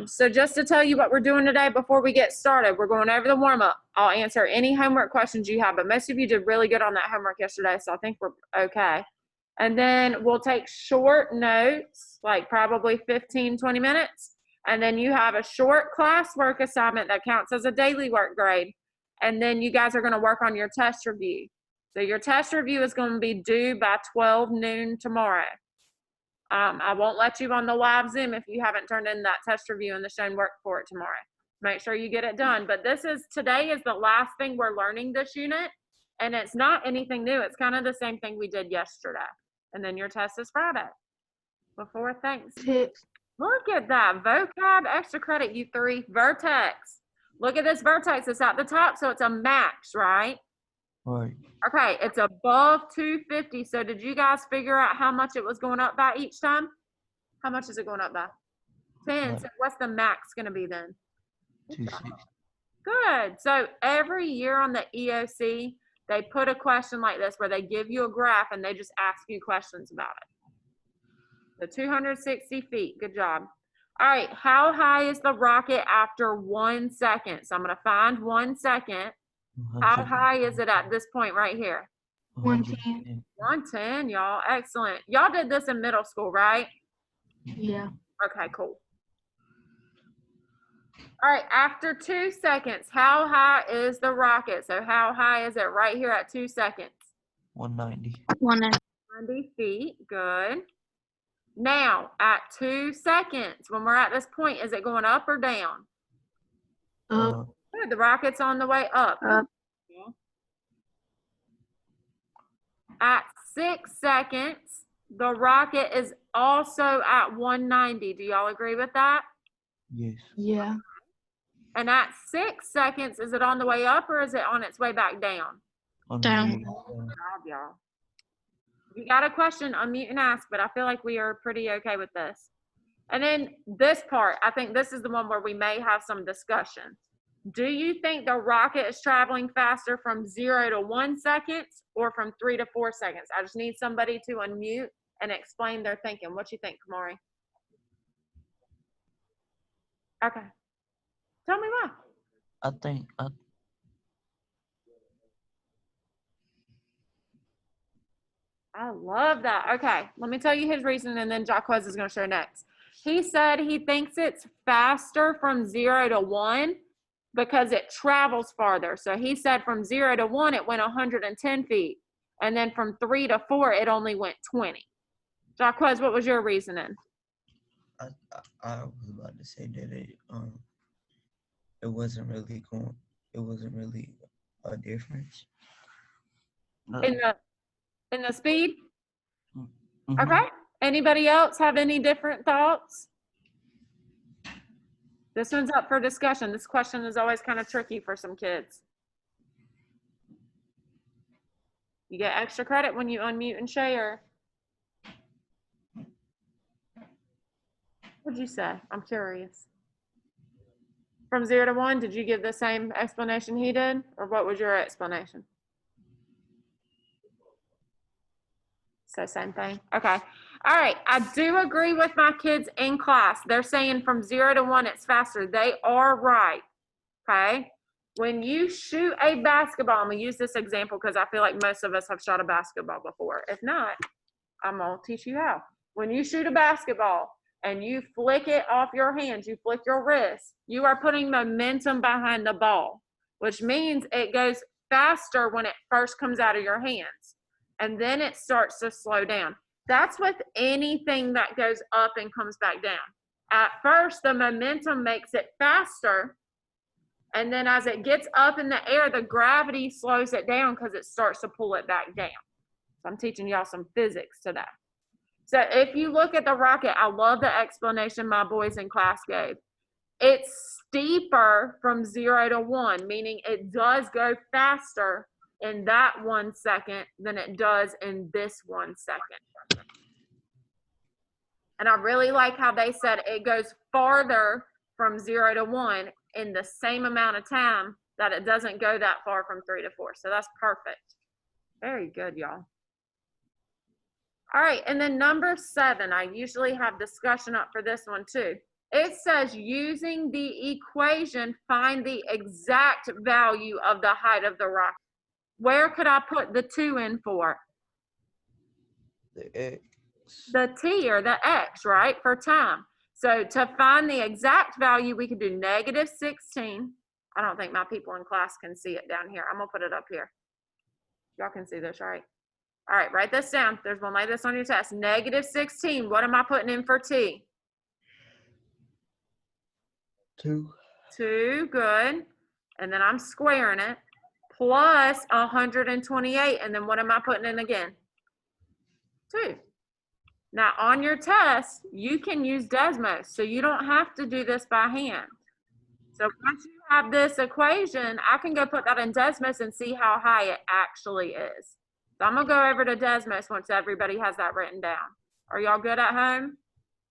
So just to tell you what we're doing today before we get started, we're going over the warm-up. I'll answer any homework questions you have, but most of you did really good on that homework yesterday, so I think we're okay. And then we'll take short notes, like probably 15, 20 minutes. And then you have a short classwork assignment that counts as a daily work grade. And then you guys are going to work on your test review. So your test review is going to be due by 12 noon tomorrow. I won't let you on the live Zoom if you haven't turned in that test review and the shown work for it tomorrow. Make sure you get it done. But today is the last thing we're learning this unit, and it's not anything new. It's kind of the same thing we did yesterday. And then your test is Friday before Thanksgiving. Look at that. Vocab, extra credit, you three. Vertex. Look at this vertex. It's at the top, so it's a max, right? Right. Okay, it's above 250. So did you guys figure out how much it was going up by each time? How much is it going up by? 10. Right. So what's the max going to be then? 260. Good. So every year on the EOC, they put a question like this where they give you a graph and they just ask you questions about it. So 260 feet. Good job. All right. How high is the rocket after 1 second? So I'm going to find 1 second. How high is it at this point right here? 110. 110, y'all. Excellent. Y'all did this in middle school, right? Yeah. Okay, cool. All right, after 2 seconds, how high is the rocket? So how high is it right here at 2 seconds? 190. 90 feet. Good. Now, at 2 seconds, when we're at this point, is it going up or down? Up. Good. The rocket's on the way up. Up. At 6 seconds, the rocket is also at 190. Do y'all agree with that? Yes. Yeah. And at 6 seconds, is it on the way up or is it on its way back down? Down. Good job, y'all. If you got a question, unmute and ask, but I feel like we are pretty okay with this. And then this part, I think this is the one where we may have some discussion. Do you think the rocket is traveling faster from 0 to 1 second or from 3 to 4 seconds? I just need somebody to unmute and explain their thinking. What you think, Kamari? Okay. Tell me why. I love that. Okay, let me tell you his reason, and then Jacquez is going to share next. He said he thinks it's faster from 0 to 1 because it travels farther. So he said from 0 to 1, it went 110 feet. And then from 3 to 4, it only went 20. Jacquez, what was your reasoning? I was about to say that it wasn't really a difference. In the speed? Mm-hmm. Okay. Anybody else have any different thoughts? This one's up for discussion. This question is always kind of tricky for some kids. You get extra credit when you unmute and share. What'd you say? I'm curious. From 0 to 1, did you give the same explanation he did? Or what was your explanation? So same thing. Okay. All right. I do agree with my kids in class. They're saying from 0 to 1, it's faster. They are right. Okay. When you shoot a basketball, I'm going to use this example because I feel like most of us have shot a basketball before. If not, I'm going to teach you how. When you shoot a basketball and you flick it off your hands, you flick your wrist, you are putting momentum behind the ball, which means it goes faster when it first comes out of your hands. And then it starts to slow down. That's with anything that goes up and comes back down. At first, the momentum makes it faster. And then as it gets up in the air, the gravity slows it down because it starts to pull it back down. So I'm teaching y'all some physics today. So if you look at the rocket, I love the explanation my boys in class gave. It's steeper from 0 to 1, meaning it does go faster in that 1 second than it does in this 1 second. And I really like how they said it goes farther from 0 to 1 in the same amount of time that it doesn't go that far from 3 to 4. So that's perfect. Very good, y'all. All right, and then number 7, I usually have discussion up for this one too. It says using the equation, find the exact value of the height of the rocket. Where could I put the 2 in for? The X. The t or the x, right, for time. So to find the exact value, we could do -16. I don't think my people in class can see it down here. I'm gonna put it up here. Y'all can see this, right? All right, write this down. There's one like this on your test. -16. What am I putting in for t? 2. 2, good. And then I'm squaring it. Plus 128. And then what am I putting in again? 2. Now on your test, you can use Desmos, so you don't have to do this by hand. So once you have this equation, I can go put that in Desmos and see how high it actually is. So I'm gonna go over to Desmos once everybody has that written down. Are y'all good at home?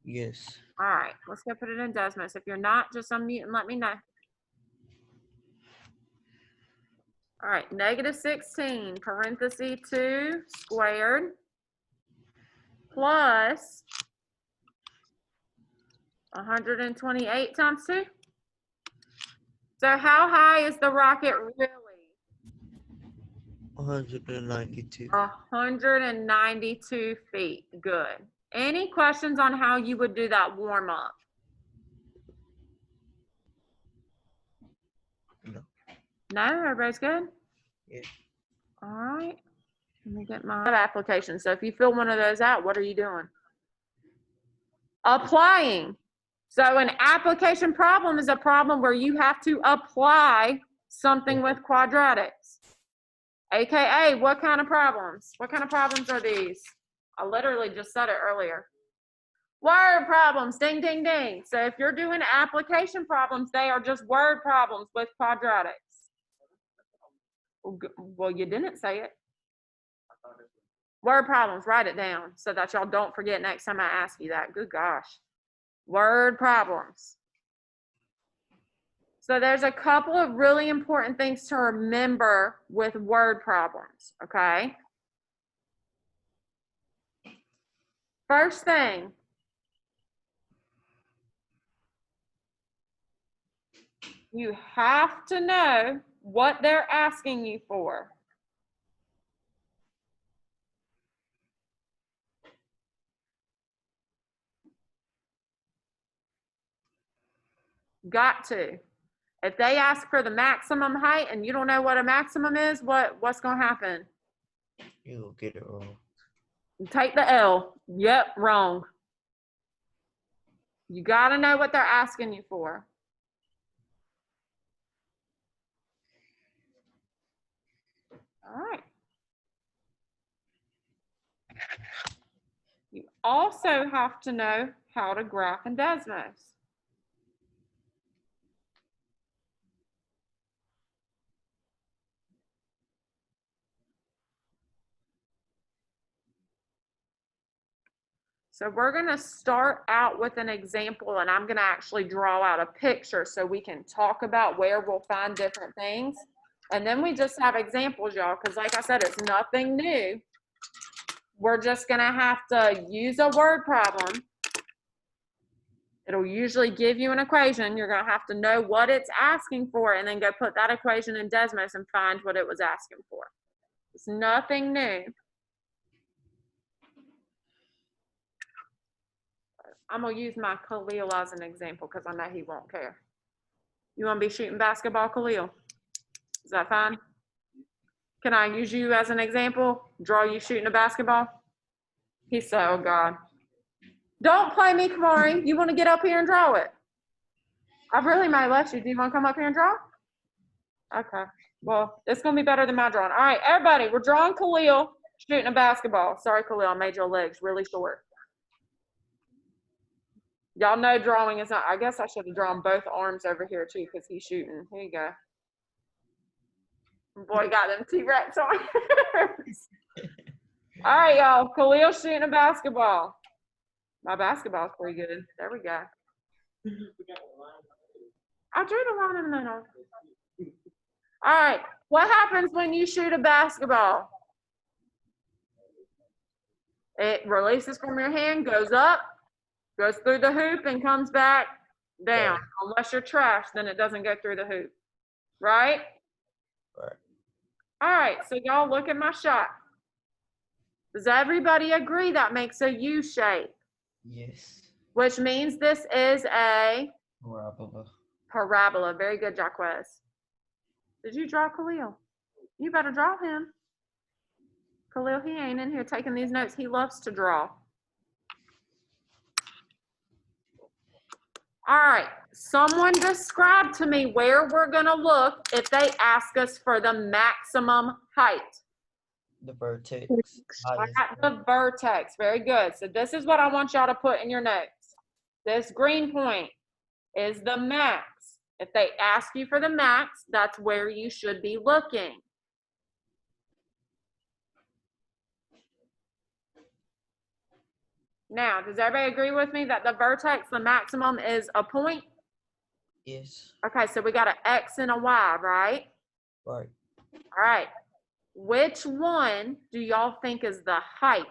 Yes. All right, let's go put it in Desmos. If you're not, just unmute and let me know. All right, -16, parenthesis 2 squared plus 128 times 2. So how high is the rocket really? 192. 192 feet. Good. Any questions on how you would do that warm up? No. No, everybody's good? Yeah. All right. Let me get my application. So if you fill one of those out, what are you doing? Applying. So an application problem is a problem where you have to apply something with quadratics. AKA, what kind of problems? What kind of problems are these? I literally just said it earlier. Word problems, ding, ding, ding. So if you're doing application problems, they are just word problems with quadratics. Well, you didn't say it. Word problems, write it down so that y'all don't forget next time I ask you that. Good gosh. Word problems. So there's a couple of really important things to remember with word problems, okay? First thing, you have to know what they're asking you for. Got to. If they ask for the maximum height and you don't know what a maximum is, what's going to happen? You'll get it wrong. Take the L. Yep, wrong. You got to know what they're asking you for. All right. You also have to know how to graph in Desmos. So we're going to start out with an example, and I'm going to actually draw out a picture so we can talk about where we'll find different things. And then we just have examples, y'all, because like I said, it's nothing new. We're just going to have to use a word problem. It'll usually give you an equation. You're going to have to know what it's asking for and then go put that equation in Desmos and find what it was asking for. It's nothing new. I'm going to use my Khalil as an example because I know he won't care. You want to be shooting basketball, Khalil? Is that fine? Can I use you as an example? Draw you shooting a basketball? He said, oh God. Don't play me, Kamari. You want to get up here and draw it? I really might let you. Do you want to come up here and draw? Okay. Well, it's going to be better than my drawing. All right, everybody, we're drawing Khalil shooting a basketball. Sorry, Khalil, I made your legs really short. Y'all know drawing is not, I guess I should have drawn both arms over here too because he's shooting. Here you go. Boy, got them T-Rex on. All right, y'all. Khalil shooting a basketball. My basketball's pretty good. There we go. I drew the line in the middle. All right. What happens when you shoot a basketball? It releases from your hand, goes up, goes through the hoop, and comes back down. Right. Unless you're trash, then it doesn't go through the hoop. Right? Right. All right, so y'all look at my shot. Does everybody agree that makes a U shape? Yes. Which means this is a Parabola. parabola. Very good, Jaquez. Did you draw Khalil? You better draw him. Khalil, he ain't in here taking these notes. He loves to draw. All right, someone describe to me where we're gonna look if they ask us for the maximum height. The vertex. At the vertex, very good. So this is what I want y'all to put in your notes. This green point is the max. If they ask you for the max, that's where you should be looking. Now, does everybody agree with me that the vertex, the maximum, is a point? Yes. Okay, so we got an X and a Y, right? Right. All right. Which one do y'all think is the height?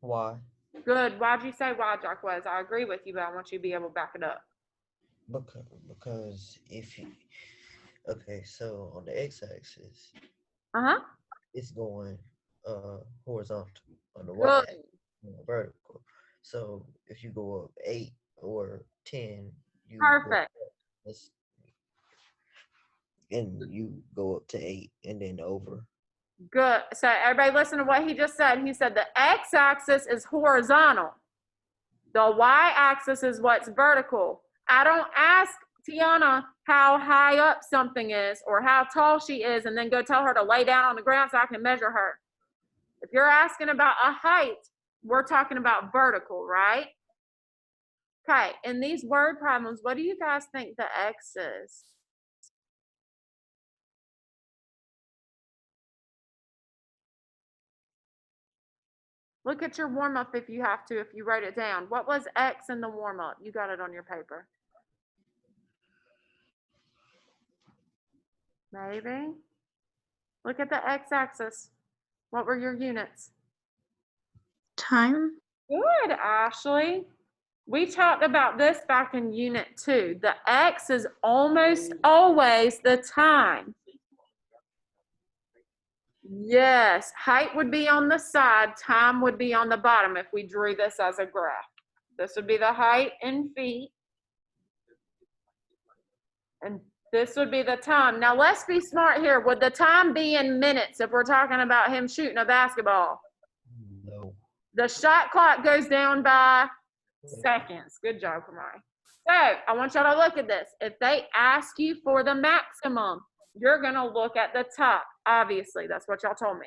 Why? Good. Why'd you say Y, Jaquez? I agree with you, but I want you to be able to back it up. Because if you, okay, so on the x-axis, Uh-huh. it's going horizontal. On the Good. y, vertical. So if you go up 8 or 10, you Perfect. and you go up to 8 and then over. Good. So everybody listen to what he just said. He said the x-axis is horizontal. The y-axis is what's vertical. I don't ask Tiana how high up something is or how tall she is and then go tell her to lay down on the ground so I can measure her. If you're asking about a height, we're talking about vertical, right? Okay, in these word problems, what do you guys think the x is? Look at your warm-up if you have to, if you wrote it down. What was X in the warm-up? You got it on your paper. Maybe. Look at the X-axis. What were your units? Time. Good, Ashley. We talked about this back in Unit 2. The X is almost always the time. Yes, height would be on the side, time would be on the bottom if we drew this as a graph. This would be the height in feet. And this would be the time. Now let's be smart here. Would the time be in minutes if we're talking about him shooting a basketball? No. The shot clock goes down by seconds. Good job, Kamari. So I want y'all to look at this. If they ask you for the maximum, you're going to look at the top. Obviously, that's what y'all told me.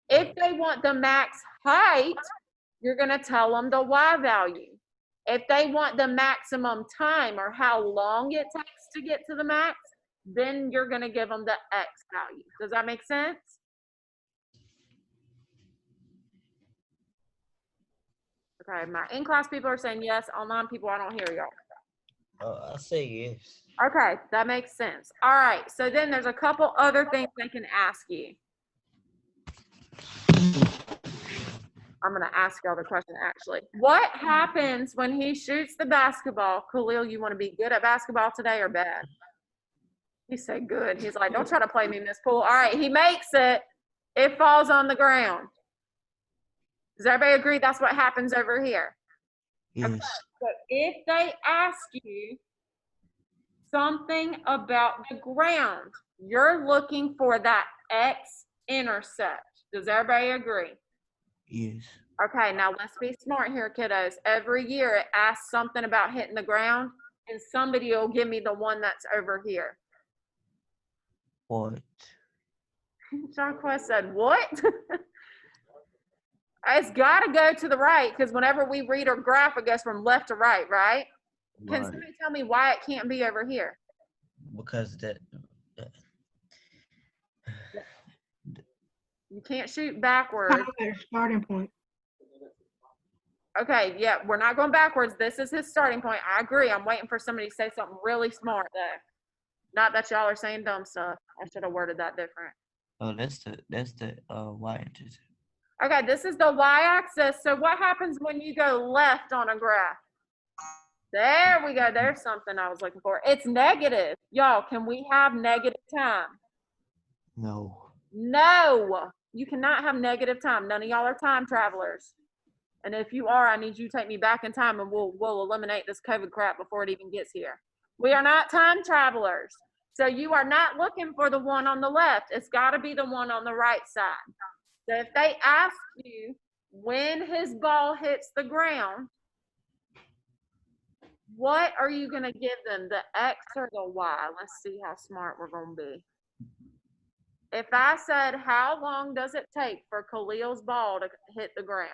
If they want the max height, you're going to tell them the Y value. If they want the maximum time or how long it takes to get to the max, then you're going to give them the X value. Does that make sense? Okay, my in-class people are saying yes. Online people, I don't hear y'all. I say yes. Okay, that makes sense. All right, so then there's a couple other things they can ask you. I'm going to ask y'all the question, actually. What happens when he shoots the basketball? Khalil, you want to be good at basketball today or bad? He said good. He's like, don't try to play me in this pool. All right, he makes it. It falls on the ground. Does everybody agree that's what happens over here? Yes. Okay. So if they ask you something about the ground, you're looking for that x-intercept. Does everybody agree? Yes. Okay, now let's be smart here, kiddos. Every year it asks something about hitting the ground, and somebody will give me the one that's over here. What? Jaquez said, what? It's got to go to the right, because whenever we read a graph, it goes from left to right, right? Can somebody tell me why it can't be over here? Because You can't shoot backwards. Starting point. Okay, yeah, we're not going backwards. This is his starting point. I agree. I'm waiting for somebody to say something really smart, though. Not that y'all are saying dumb stuff. I should have worded that different. Oh, that's the y-intercept. Okay, this is the y-axis. So what happens when you go left on a graph? There we go. There's something I was looking for. It's negative. Y'all, can we have negative time? No. No, you cannot have negative time. None of y'all are time travelers. And if you are, I need you to take me back in time and we'll eliminate this COVID crap before it even gets here. We are not time travelers. So you are not looking for the one on the left. It's got to be the one on the right side. So if they ask you when his ball hits the ground, what are you going to give them, the X or the Y? Let's see how smart we're going to be. If I said, how long does it take for Khalil's ball to hit the ground?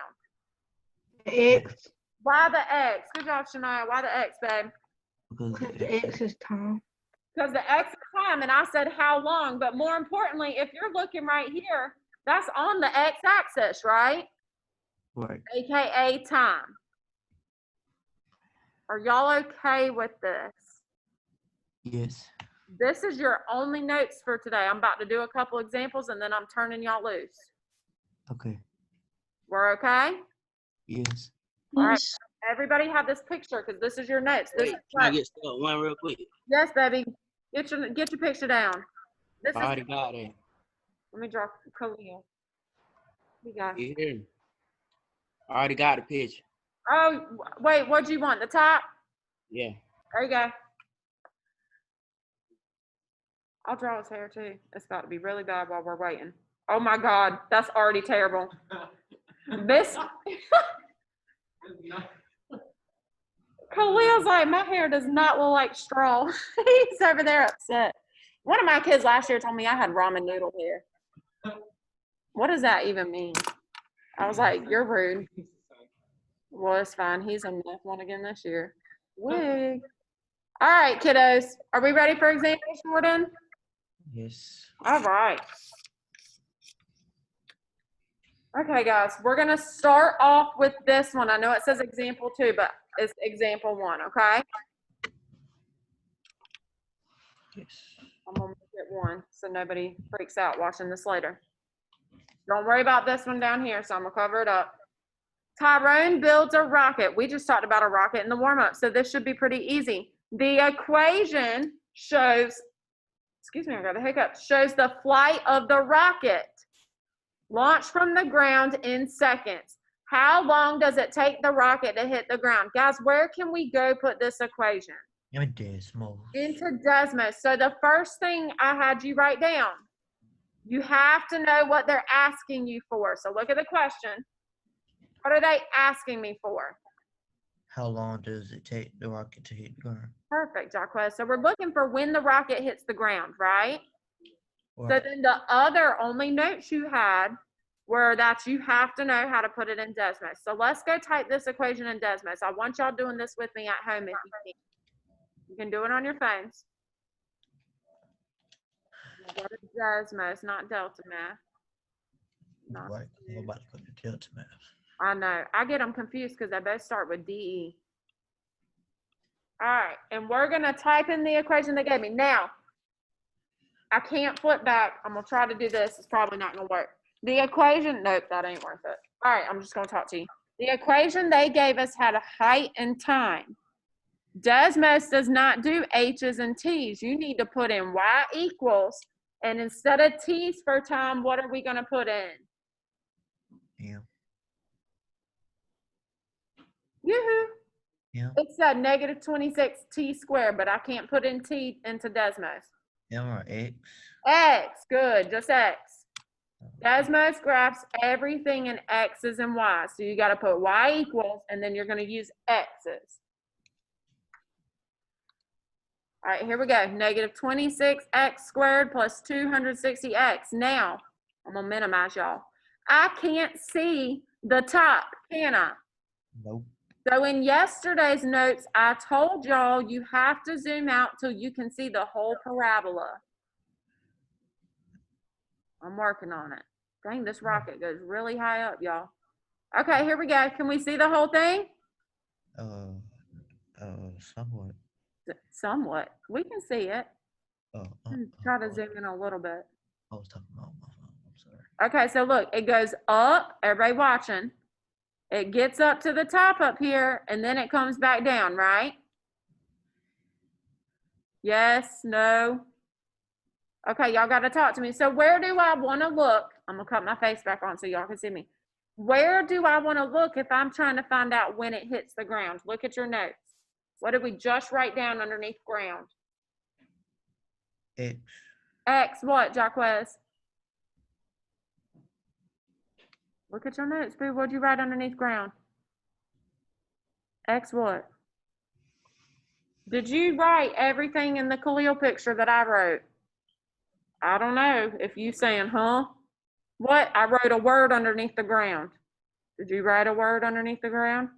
X. Why the X? Good job, Shania. Why the X, babe? Because the X is time. Because the X is time, and I said how long. But more importantly, if you're looking right here, that's on the X axis, right? Right. AKA time. Are y'all okay with this? Yes. This is your only notes for today. I'm about to do a couple examples, and then I'm turning y'all loose. Okay. We're okay? Yes. All right. Yes. Everybody have this picture because this is your notes. This Wait, is can I what- get stuck one real quick? Yes, baby. Get your picture down. This I is. already got it. Let me draw Khalil. We got. You hear me? I already got the picture. Oh, wait. What do you want? The top? Yeah. There you go. I'll draw his hair too. It's about to be really bad while we're waiting. Oh my God, that's already terrible. This. Khalil's like, my hair does not look like straw. He's over there upset. One of my kids last year told me I had ramen noodle hair. What does that even mean? I was like, you're rude. Well, it's fine. He's in math one again this year. Wig. All right, kiddos. Are we ready for examples, Jordan? Yes. All right. Okay, guys, we're going to start off with this one. I know it says example 2, but it's example 1, okay? Yes. I'm going to make it 1 so nobody freaks out watching this later. Don't worry about this one down here, so I'm going to cover it up. Tyrone builds a rocket. We just talked about a rocket in the warm-up, so this should be pretty easy. The equation shows, excuse me, I got a hiccup, shows the flight of the rocket. Launched from the ground in seconds. How long does it take the rocket to hit the ground? Guys, where can we go put this equation? Your Desmos. Into Desmos. So the first thing I had you write down, you have to know what they're asking you for. So look at the question. What are they asking me for? How long does it take the rocket to hit the ground? Perfect, Jacques. So we're looking for when the rocket hits the ground, right? So Right. then the other only notes you had were that you have to know how to put it in Desmos. So let's go type this equation in Desmos. I want y'all doing this with me at home if you can. You can do it on your phones. What is Desmos, not Delta Math? No. Right. I'm about to go to Delta Math. I know. I get them confused because they both start with DE. All right, and we're going to type in the equation they gave me. Now, I can't flip back. I'm going to try to do this. It's probably not going to work. The equation, nope, that ain't worth it. All right, I'm just going to talk to you. The equation they gave us had a height and time. Desmos does not do H's and T's. You need to put in Y equals, and instead of T's for time, what are we going to put in? Yeah. Yoo-hoo. Yeah. It said negative 26 T squared, but I can't put in T into Desmos. M or X. X, good, just X. Desmos graphs everything in X's and Y's. So you got to put Y equals, and then you're going to use X's. All right, here we go. Negative 26x squared plus 260x. Now, I'm going to minimize y'all. I can't see the top, can I? Nope. So in yesterday's notes, I told y'all you have to zoom out till you can see the whole parabola. I'm working on it. Dang, this rocket goes really high up, y'all. Okay, here we go. Can we see the whole thing? Somewhat. Somewhat. We can see it. Try to zoom in a little bit. I was talking about my phone. I'm sorry. Okay, so look, it goes up. Everybody watching. It gets up to the top up here, and then it comes back down, right? Yes, no. Okay, y'all got to talk to me. So where do I want to look? I'm going to cut my face back on so y'all can see me. Where do I want to look if I'm trying to find out when it hits the ground? Look at your notes. What did we just write down underneath ground? X. X what, Jaquez? Look at your notes, boo. What'd you write underneath ground? X what? Did you write everything in the Khalil picture that I wrote? I don't know. If you saying, huh? What? I wrote a word underneath the ground. Did you write a word underneath the ground?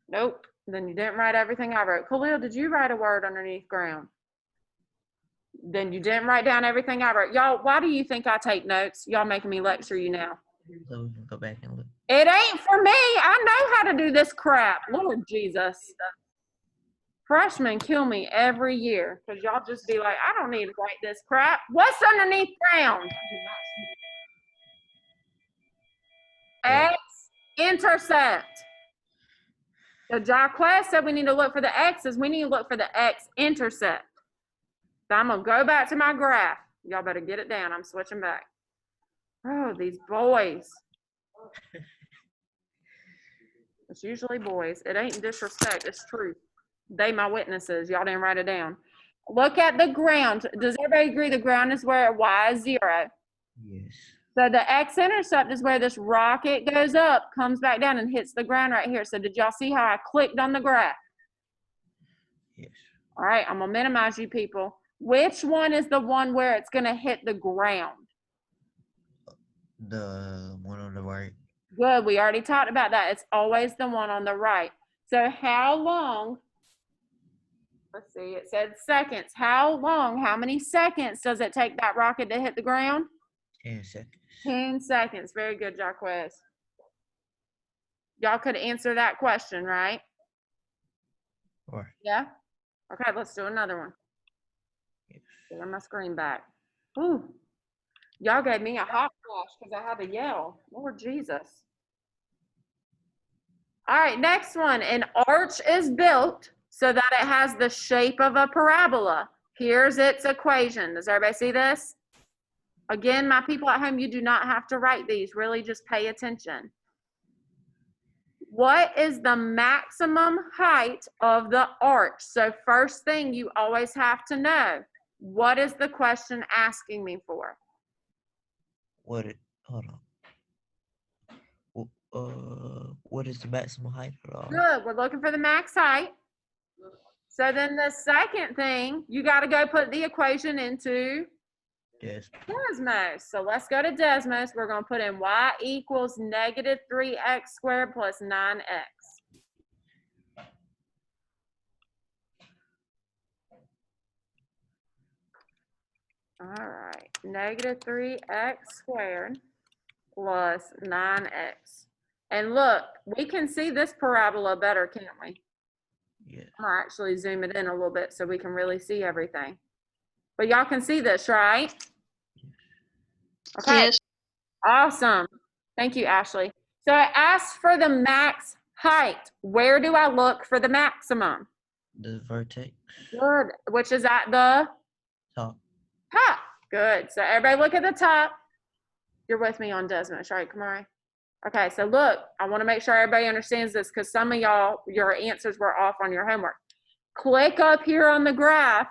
Nope. Then you didn't write everything I wrote. Khalil, did you write a word underneath ground? Then you didn't write down everything I wrote. Y'all, why do you think I take notes? Y'all making me lecture you now. So we can go back and look. It ain't for me. I know how to do this crap. Lord Jesus. Freshmen kill me every year because y'all just be like, I don't need to write this crap. What's underneath ground? X intercept. So Jaquez said we need to look for the X's. We need to look for the X intercept. So I'm going to go back to my graph. Y'all better get it down. I'm switching back. Oh, these boys. It's usually boys. It ain't disrespect. It's truth. They my witnesses. Y'all didn't write it down. Look at the ground. Does everybody agree the ground is where Y is 0? Yes. So the X-intercept is where this rocket goes up, comes back down, and hits the ground right here. So did y'all see how I clicked on the graph? Yes. All right, I'm going to minimize you people. Which one is the one where it's going to hit the ground? The one on the right. Good, we already talked about that. It's always the one on the right. So how long, let's see, it said seconds. How long, how many seconds does it take that rocket to hit the ground? 10 seconds. 10 seconds. Very good, Jaquez. Y'all could answer that question, right? Right. Yeah? Okay, let's do another one. Yes. Get my screen back. Ooh. Y'all gave me a hot flash because I had to yell. Lord Jesus. All right, next one. An arch is built so that it has the shape of a parabola. Here's its equation. Does everybody see this? Again, my people at home, you do not have to write these. Really just pay attention. What is the maximum height of the arch? So first thing you always have to know, what is the question asking me for? Hold on. What is the maximum height of the arch? Good, we're looking for the max height. So then the second thing, you got to go put the equation into Yes. Desmos. So let's go to Desmos. We're going to put in y equals negative 3x squared plus 9x. All right, negative 3x squared plus 9x. And look, we can see this parabola better, can't we? Yes. I'm gonna actually zoom it in a little bit so we can really see everything. But y'all can see this, right? Okay. Yes. Awesome. Thank you, Ashley. So I asked for the max height. Where do I look for the maximum? The vertex. Good. Which is at the Top. top. Good. So everybody look at the top. You're with me on Desmos, right, Kamari? Okay, so look, I want to make sure everybody understands this because some of y'all, your answers were off on your homework. Click up here on the graph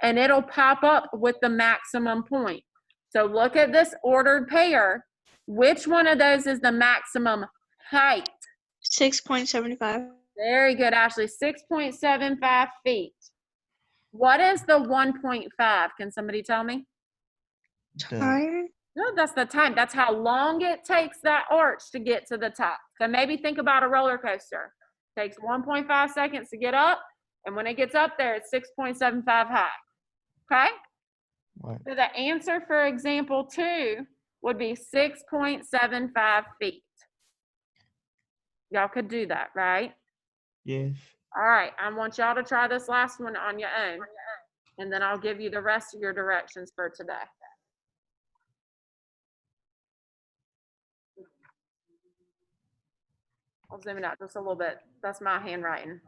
and it'll pop up with the maximum point. So look at this ordered pair. Which one of those is the maximum height? 6.75. Very good, Ashley. 6.75 feet. What is the 1.5? Can somebody tell me? Time. No, that's the time. That's how long it takes that arch to get to the top. So maybe think about a roller coaster. It takes 1.5 seconds to get up, and when it gets up there, it's 6.75 high. Okay? Right. So the answer for example 2 would be 6.75 feet. Y'all could do that, right? Yes. All right, I want y'all to try this last one on your own, and then I'll give you the rest of your directions for today. I'll zoom it out just a little bit. That's my handwriting.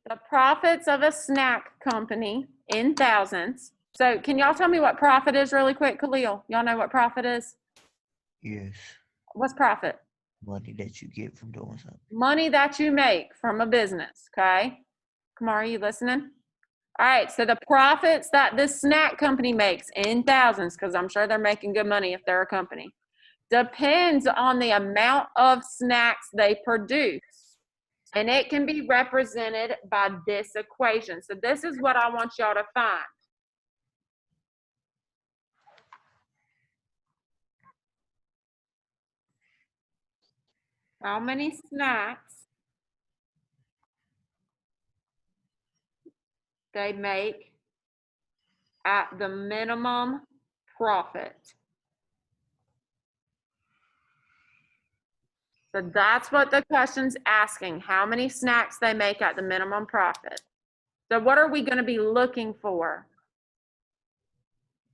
The profits of a snack company in thousands. So can y'all tell me what profit is really quick, Khalil? Y'all know what profit is? Yes. What's profit? Money that you get from doing something. Money that you make from a business, okay? Kamara, are you listening? All right, so the profits that this snack company makes in thousands, because I'm sure they're making good money if they're a company, depends on the amount of snacks they produce. And it can be represented by this equation. So this is what I want y'all to find. How many snacks they make at the minimum profit? So that's what the question's asking, how many snacks they make at the minimum profit. So what are we going to be looking for?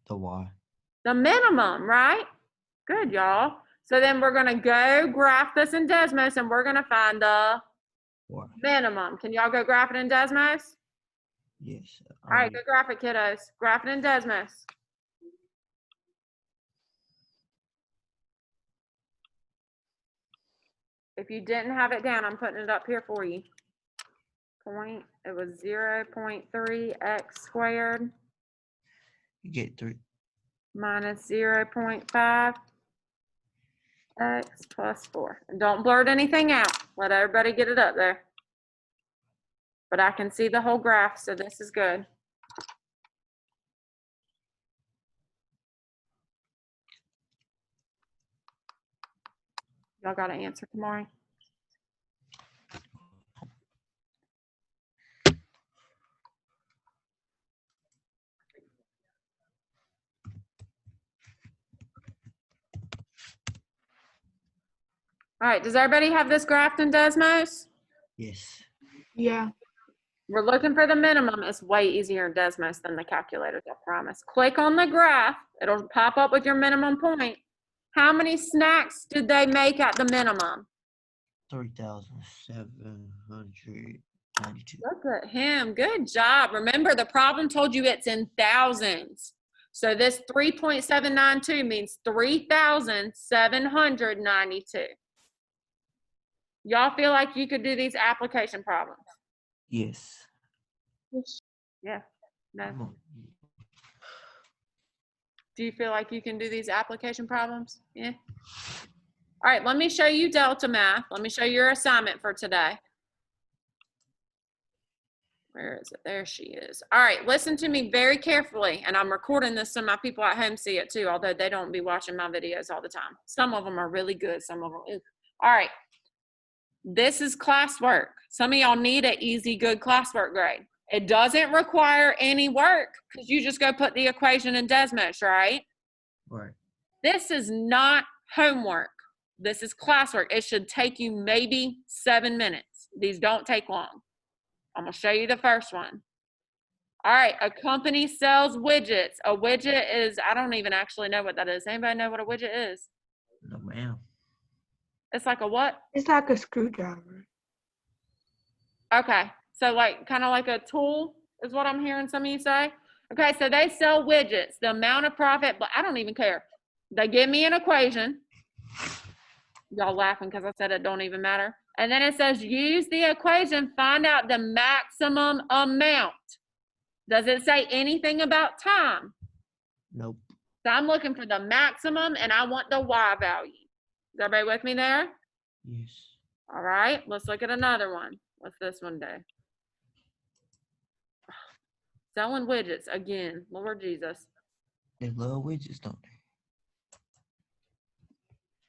The Y. The minimum, right? Good, y'all. So then we're going to go graph this in Desmos and we're going to find the Y. minimum. Can y'all go graph it in Desmos? Yes. All right, go graph it, kiddos. Graph it in Desmos. If you didn't have it down, I'm putting it up here for you. It was 0.3x squared You get 3. minus 0.5 x plus 4. And don't blurt anything out. Let everybody get it up there. But I can see the whole graph, so this is good. Y'all got an answer, Kamari? All right, does everybody have this graphed in Desmos? Yes. Yeah. We're looking for the minimum. It's way easier in Desmos than the calculators, I promise. Click on the graph. It'll pop up with your minimum point. How many snacks did they make at the minimum? 3,792. Look at him. Good job. Remember, the problem told you it's in thousands. So this 3.792 means 3,792. Y'all feel like you could do these application problems? Yes. Yeah. No. Come on. Do you feel like you can do these application problems? Yeah. All right, let me show you Delta Math. Let me show you your assignment for today. Where is it? There she is. All right, listen to me very carefully. And I'm recording this so my people at home see it too, although they don't be watching my videos all the time. Some of them are really good, some of them, ooh. All right. This is classwork. Some of y'all need an easy, good classwork grade. It doesn't require any work because you just go put the equation in Desmos, right? Right. This is not homework. This is classwork. It should take you maybe 7 minutes. These don't take long. I'm going to show you the first one. All right, a company sells widgets. A widget is, I don't even actually know what that is. Anybody know what a widget is? No, ma'am. It's like a what? It's like a screwdriver. Okay, so like kind of like a tool is what I'm hearing some of you say. Okay, so they sell widgets. The amount of profit, but I don't even care. They give me an equation. Y'all laughing because I said it don't even matter. And then it says use the equation, find out the maximum amount. Does it say anything about time? Nope. So I'm looking for the maximum and I want the Y value. Is everybody with me there? Yes. All right, let's look at another one. What's this one do? Selling widgets again, Lord Jesus. They love widgets, don't they?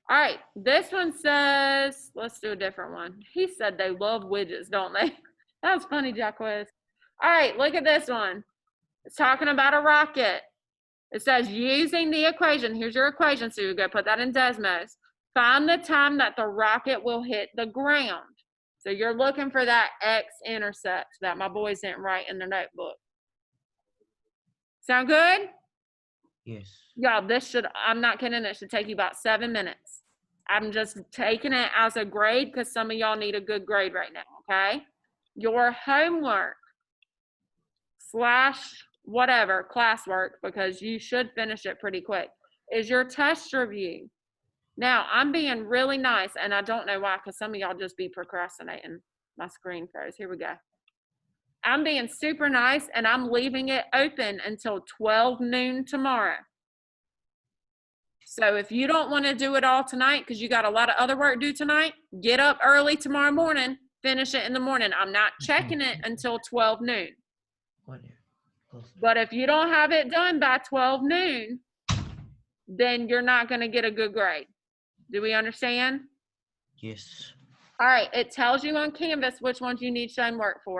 All right, this one says, let's do a different one. He said they love widgets, don't they? That was funny, Jacquez. All right, look at this one. It's talking about a rocket. It says using the equation. Here's your equation, so you go put that in Desmos. Find the time that the rocket will hit the ground. So you're looking for that x-intercept that my boys didn't write in their notebook. Sound good? Yes. Y'all, this should, I'm not kidding, it should take you about 7 minutes. I'm just taking it as a grade because some of y'all need a good grade right now, okay? Your homework / whatever, classwork, because you should finish it pretty quick, is your test review. Now, I'm being really nice, and I don't know why, because some of y'all just be procrastinating. My screen froze. Here we go. I'm being super nice, and I'm leaving it open until 12 noon tomorrow. So if you don't want to do it all tonight because you got a lot of other work due tonight, get up early tomorrow morning, finish it in the morning. I'm not checking it until 12 noon. But if you don't have it done by 12 noon, then you're not going to get a good grade. Do we understand? Yes. All right, it tells you on Canvas which ones you need shown work for.